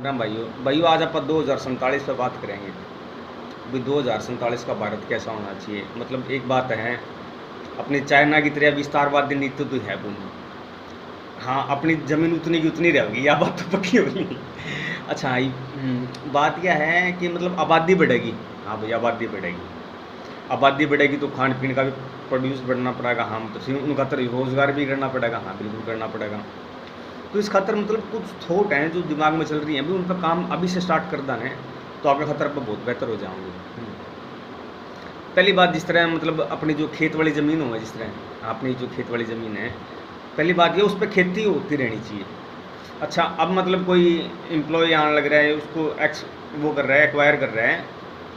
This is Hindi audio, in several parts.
राम भाइयों आज आप 2047 पर बात करेंगे। अभी 2047 का भारत कैसा होना चाहिए। मतलब एक बात है, अपनी चाइना की तरह विस्तारवादी नीति तो है वो नहीं। हाँ, अपनी ज़मीन उतनी की उतनी रहेगी, यह बात तो पक्की होगी। अच्छा, बात यह है कि मतलब आबादी बढ़ेगी। हाँ भाई, आबादी बढ़ेगी। आबादी बढ़ेगी तो खान पीन का भी प्रोड्यूस बढ़ना पड़ेगा। हाँ, तो उनका तो रोज़गार भी करना पड़ेगा। हाँ, बिल्कुल करना पड़ेगा। तो इस खातर मतलब कुछ थॉट हैं जो दिमाग में चल रही हैं, अभी उन पर काम अभी से स्टार्ट कर देना है तो आगे खतर पर बहुत बेहतर हो जाओगे। पहली बात, जिस तरह मतलब अपनी जो खेत वाली ज़मीन हो, जिस तरह अपनी जो खेत वाली ज़मीन है, पहली बात ये उस पर खेती होती रहनी चाहिए। अच्छा, अब मतलब कोई एम्प्लॉय आने लग रहा है, उसको वो कर रहा है, एक्वायर कर रहा है।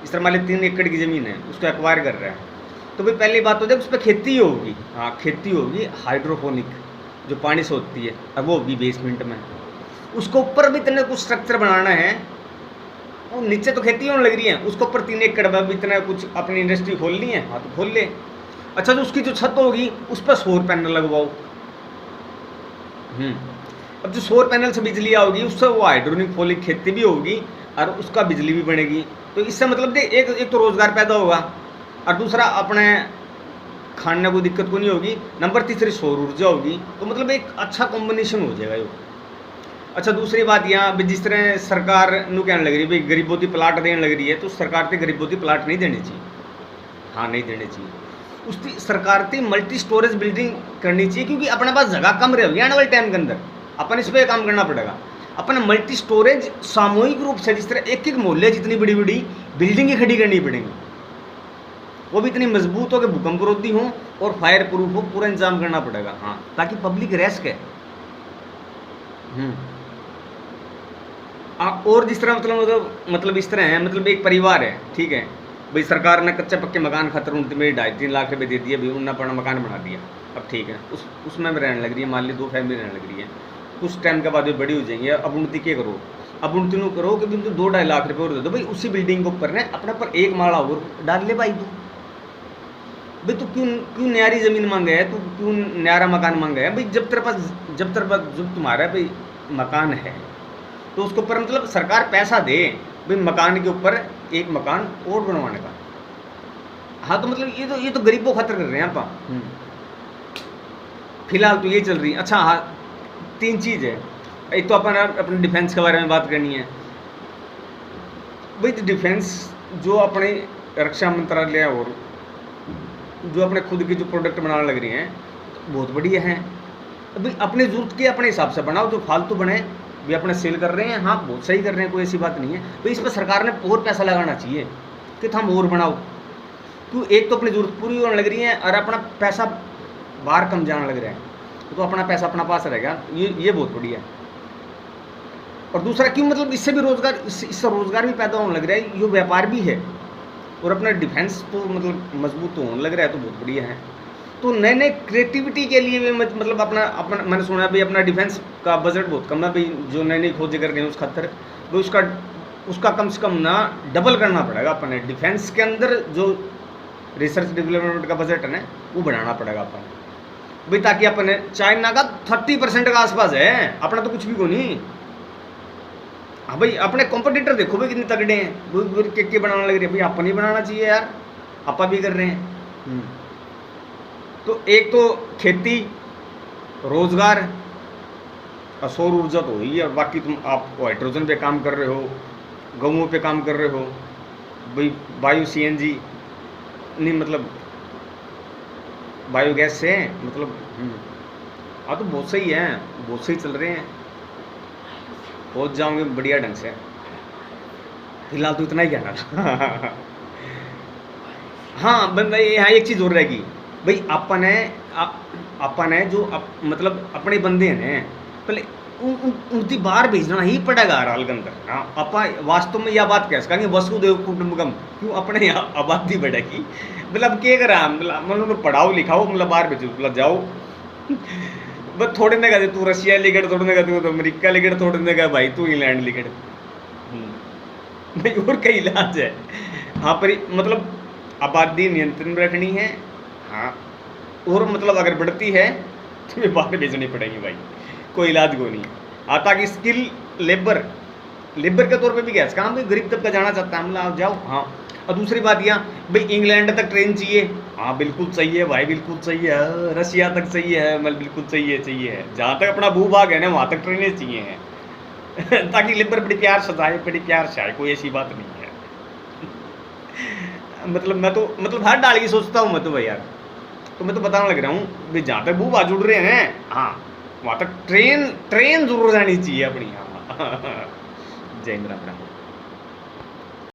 इस तरह मान ली 3 एकड़ की ज़मीन है, उसको एक्वायर कर रहा है, तो भाई पहली बात हो जाए उस पर खेती होगी। हाँ, खेती होगी हाइड्रोपोनिक, जो पानी से होती है, अब वो होगी बेसमेंट में। उसको ऊपर भी इतने कुछ स्ट्रक्चर बनाना है, और नीचे तो खेती होने लग रही है, उसके ऊपर 3 एकड़ में भी इतना कुछ अपनी इंडस्ट्री खोलनी है। हाँ, तो खोल ले। अच्छा, तो उसकी जो छत होगी उस पर सौर पैनल लगवाओ। अब जो सौर पैनल से बिजली आओगी उससे वो हाइड्रोनिक खेती भी होगी और उसका बिजली भी बनेगी। तो इससे मतलब एक तो रोज़गार पैदा होगा, और दूसरा अपने खाने को दिक्कत को नहीं होगी। नंबर तीसरी सौर ऊर्जा होगी। तो मतलब एक अच्छा कॉम्बिनेशन हो जाएगा ये। अच्छा, दूसरी बात यहाँ जिस तरह सरकार नू कहने लग रही है भाई गरीबों की प्लाट देने लग रही है, तो सरकार के गरीबों की प्लाट नहीं देनी चाहिए। हाँ, नहीं देनी चाहिए। उसकी सरकार की मल्टी स्टोरेज बिल्डिंग करनी चाहिए, क्योंकि अपने पास जगह कम रहेगी आने वाले टाइम के अंदर। अपन इस पर काम करना पड़ेगा। अपन मल्टी स्टोरेज सामूहिक रूप से, जिस तरह एक एक मोहल्ले जितनी बड़ी बड़ी बिल्डिंगें खड़ी करनी पड़ेंगी, वो भी इतनी मजबूत हो कि भूकंप रोधी हो और फायर प्रूफ हो, पूरा इंतजाम करना पड़ेगा। हाँ, ताकि पब्लिक रह सके। और जिस तरह मतलब इस तरह है, मतलब एक परिवार है, ठीक है भाई, सरकार ने कच्चे पक्के मकान खातर उनमें 2.5-3 लाख रुपए दे दिए भाई, उन्होंने अपना मकान बना दिया। अब ठीक है, उसमें भी रहने लग रही है, मान ली 2 फैमिली रहने लग रही है। कुछ टाइम के बाद वे बड़ी हो जाएंगी। अब उन्नति क्या करो, अब उन्नति नु करो कि तुम 2-2.5 लाख रुपये और दे दो भाई, उसी बिल्डिंग के ऊपर ने अपने पर एक माला और डाल ले भाई। तू क्यों क्यों न्यारी ज़मीन मांगे है, तू क्यों न्यारा मकान मांगे है भाई। जब तेरे पास जब तुम्हारा भाई मकान है, तो उसके ऊपर मतलब सरकार पैसा दे भाई, मकान के ऊपर एक मकान और बनवाने का। हाँ, तो मतलब ये तो गरीबों खातर कर रहे हैं आप। फिलहाल तो ये चल रही है। अच्छा, हाँ, 3 चीज़ है। एक तो अपन अपने डिफेंस के बारे में बात करनी है भाई। डिफेंस जो अपने रक्षा मंत्रालय और जो अपने खुद की जो प्रोडक्ट बनाने लग रही हैं, बहुत बढ़िया हैं। अभी अपनी ज़रूरत के अपने हिसाब से बनाओ, जो फालतू बने भी अपने सेल कर रहे हैं। हाँ, बहुत सही कर रहे हैं, कोई ऐसी बात नहीं है भाई। इस पर सरकार ने और पैसा लगाना चाहिए कि हम और बनाओ। क्यों, एक तो अपनी ज़रूरत पूरी होने लग रही है और अपना पैसा बाहर कम जाने लग रहा है, तो अपना पैसा अपना पास रहेगा। ये बहुत बढ़िया है। और दूसरा क्यों, मतलब इससे भी रोज़गार, इससे रोज़गार भी पैदा होने लग रहा है, ये व्यापार भी है, और अपना डिफेंस तो मतलब मजबूत होने लग रहा है, तो बहुत बढ़िया है। तो नए नए क्रिएटिविटी के लिए भी मतलब अपना मैंने सुना भाई अपना डिफेंस का बजट बहुत कम है भाई, जो नई नई खोजें कर रहे हैं उस खातर तो उसका कम से कम ना डबल करना पड़ेगा अपने डिफेंस के अंदर। जो रिसर्च डेवलपमेंट का बजट है ना, वो बढ़ाना पड़ेगा अपन भाई, ताकि अपने चाइना का 30% का आसपास है, अपना तो कुछ भी को नहीं। हाँ भाई, अपने कॉम्पिटिटर देखो भाई कितने तगड़े हैं, वो के बनाने लग रही है भाई, अपन ही बनाना चाहिए यार, अपन भी कर रहे हैं। तो एक तो खेती, रोजगार और सौर ऊर्जा तो ही है, और बाकी आप हाइड्रोजन पे काम कर रहे हो, गऊँ पे काम कर रहे हो भाई, बायो CNG नहीं, मतलब बायोगैस से मतलब। हाँ, तो बहुत सही है, बहुत सही चल रहे हैं, पहुँच जाओगे बढ़िया ढंग से। फिलहाल तो इतना ही कहना था। हाँ भाई, यहाँ एक चीज़ और रहेगी भाई, अपन है जो मतलब अपने बंदे हैं, पहले उनकी बाहर भेजना ही पड़ेगा हर हाल के अंदर। हाँ, अपन वास्तव में यह बात कह सकेंगे वसुदेव कुटुंबकम, क्यों अपने यहाँ आबादी बढ़ेगी। मतलब क्या करा, मतलब पढ़ाओ लिखाओ, मतलब बाहर भेजो, मतलब जाओ। बस थोड़े ने कहते तू रशिया लिखड़, थोड़े ने कहते तू अमेरिका लिखड़, थोड़े ने कहा भाई तू इंग्लैंड लिखड़। भाई और कई इलाज है। हाँ, पर मतलब आबादी नियंत्रण में रखनी है। हाँ, और मतलब अगर बढ़ती है तो ये बाहर भेजनी पड़ेगी भाई, कोई इलाज को नहीं। हाँ, ताकि स्किल लेबर लेबर के तौर पे भी गैस काम भी गरीब तबका जाना चाहता है, मतलब आप जाओ। हाँ, और दूसरी बात यहाँ भाई इंग्लैंड तक ट्रेन चाहिए, हाँ बिल्कुल सही है भाई, बिल्कुल सही है। रशिया तक सही है, मतलब बिल्कुल सही है, चाहिए है। जहाँ तक अपना भूभाग है ना वहाँ तक ट्रेनें चाहिए हैं ताकि लेबर बड़ी प्यार से जाए, बड़ी प्यार से आए, कोई ऐसी बात नहीं है मतलब मैं तो मतलब हर डाल की सोचता हूँ मैं तो भाई यार। तो मैं तो बताने लग रहा हूँ भाई जहाँ तक भूभाग जुड़ रहे हैं हाँ वहाँ तक ट्रेन ट्रेन जरूर जानी चाहिए अपनी। हाँ जय इंदिरा।